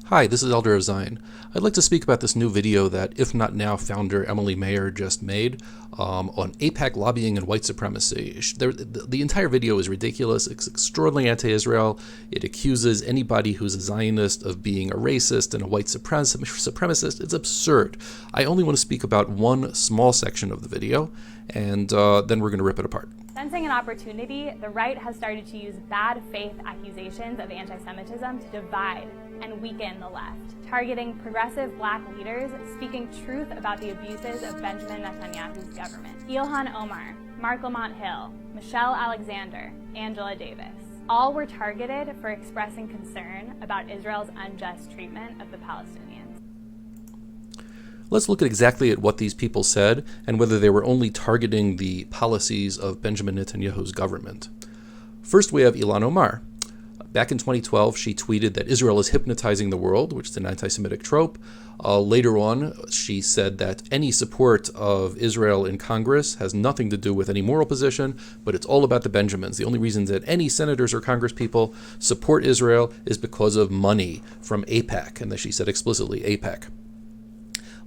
Hi, this is Elder of Zion. I'd like to speak about this new video that IfNotNow founder Emily Mayer just made on AIPAC lobbying and white supremacy. The entire video is ridiculous. It's extraordinarily anti-Israel. It accuses anybody who's a Zionist of being a racist and a white supremacist. It's absurd. I only want to speak about one small section of the video, and then we're going to rip it apart. Sensing an opportunity, the right has started to use bad faith accusations of anti-Semitism to divide and weaken the left, targeting progressive black leaders speaking truth about the abuses of Benjamin Netanyahu's government. Ilhan Omar, Mark Lamont Hill, Michelle Alexander, Angela Davis. All were targeted for expressing concern about Israel's unjust treatment of the Palestinians. Let's look exactly at what these people said and whether they were only targeting the policies of Benjamin Netanyahu's government. First, we have Ilhan Omar. Back in 2012, she tweeted that Israel is hypnotizing the world, which is an anti-Semitic trope. Later on, she said that any support of Israel in Congress has nothing to do with any moral position, but it's all about the Benjamins. The only reason that any senators or congresspeople support Israel is because of money from AIPAC, and that she said explicitly AIPAC.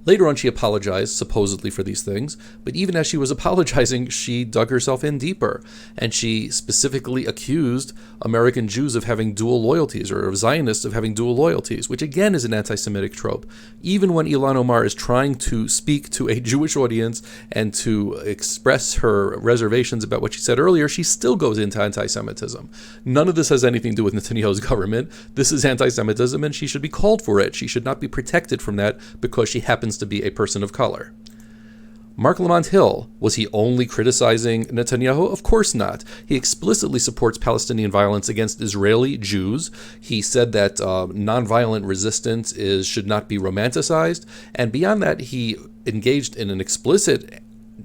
Later on, she apologized, supposedly, for these things, but even as she was apologizing, she dug herself in deeper, and she specifically accused American Jews of having dual loyalties, or of Zionists of having dual loyalties, which again is an anti-Semitic trope. Even when Ilhan Omar is trying to speak to a Jewish audience and to express her reservations about what she said earlier, she still goes into anti-Semitism. None of this has anything to do with Netanyahu's government. This is anti-Semitism, and she should be called for it. She should not be protected from that because she happens to be a person of color. Mark Lamont Hill, was he only criticizing Netanyahu? Of course not. He explicitly supports Palestinian violence against Israeli Jews. He said that nonviolent resistance should not be romanticized. And beyond that, he engaged in an explicit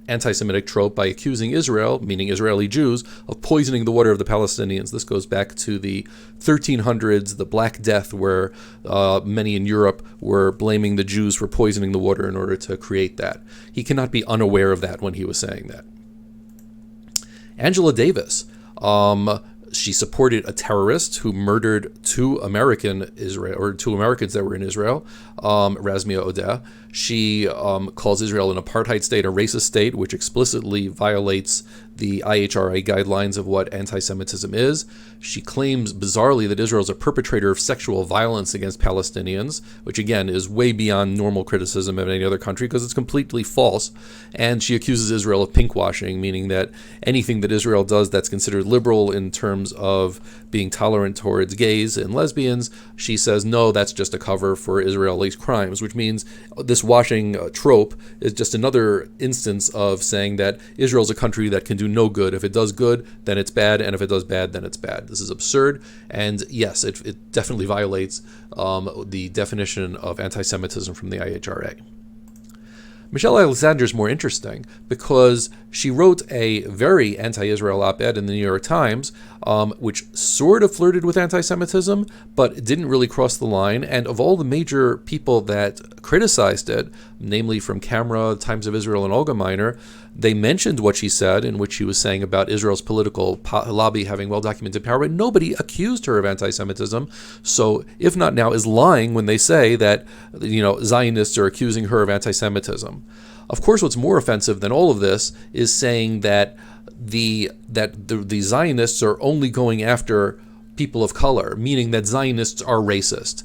anti-Semitic trope by accusing Israel, meaning Israeli Jews, of poisoning the water of the Palestinians. This goes back to the 1300s, the Black Death, where many in Europe were blaming the Jews for poisoning the water in order to create that. He cannot be unaware of that when he was saying that. Angela Davis, she supported a terrorist who murdered two Americans that were in Israel, Razmia Odeh. She calls Israel an apartheid state, a racist state, which explicitly violates the IHRA guidelines of what anti-Semitism is. She claims, bizarrely, that Israel is a perpetrator of sexual violence against Palestinians, which again is way beyond normal criticism of any other country because it's completely false. And she accuses Israel of pinkwashing, meaning that anything that Israel does that's considered liberal in terms of being tolerant towards gays and lesbians, she says, no, that's just a cover for Israeli's crimes, which means this washing trope is just another instance of saying that Israel's a country that can do no good. If it does good, then it's bad, and if it does bad, then it's bad. This is absurd, and yes, it definitely violates the definition of anti-Semitism from the IHRA. Michelle Alexander is more interesting because she wrote a very anti-Israel op-ed in the New York Times, which sort of flirted with anti-Semitism, but didn't really cross the line. And of all the major people that criticized it, namely from Camera, Times of Israel, and Olga Miner, they mentioned what she said, in which she was saying about Israel's political lobby having well-documented power, but nobody accused her of anti-Semitism. So IfNotNow is lying when they say that, Zionists are accusing her of anti-Semitism. Of course, what's more offensive than all of this is saying that the Zionists are only going after people of color, meaning that Zionists are racist.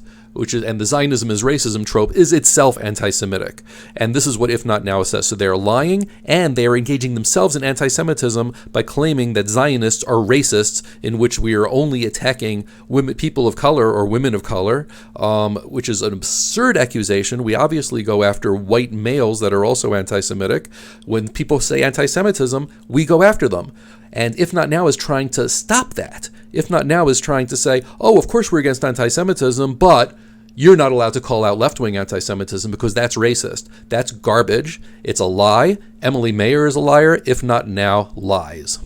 And the Zionism is racism trope is itself anti-Semitic. And this is what IfNotNow says. So they're lying, and they are engaging themselves in anti-Semitism by claiming that Zionists are racists, in which we are only attacking people of color or women of color, which is an absurd accusation. We obviously go after white males that are also anti-Semitic. When people say anti-Semitism, we go after them. And IfNotNow is trying to stop that. IfNotNow is trying to say, oh, of course we're against anti-Semitism, but you're not allowed to call out left-wing anti-Semitism because that's racist. That's garbage. It's a lie. Emily Mayer is a liar. IfNotNow lies.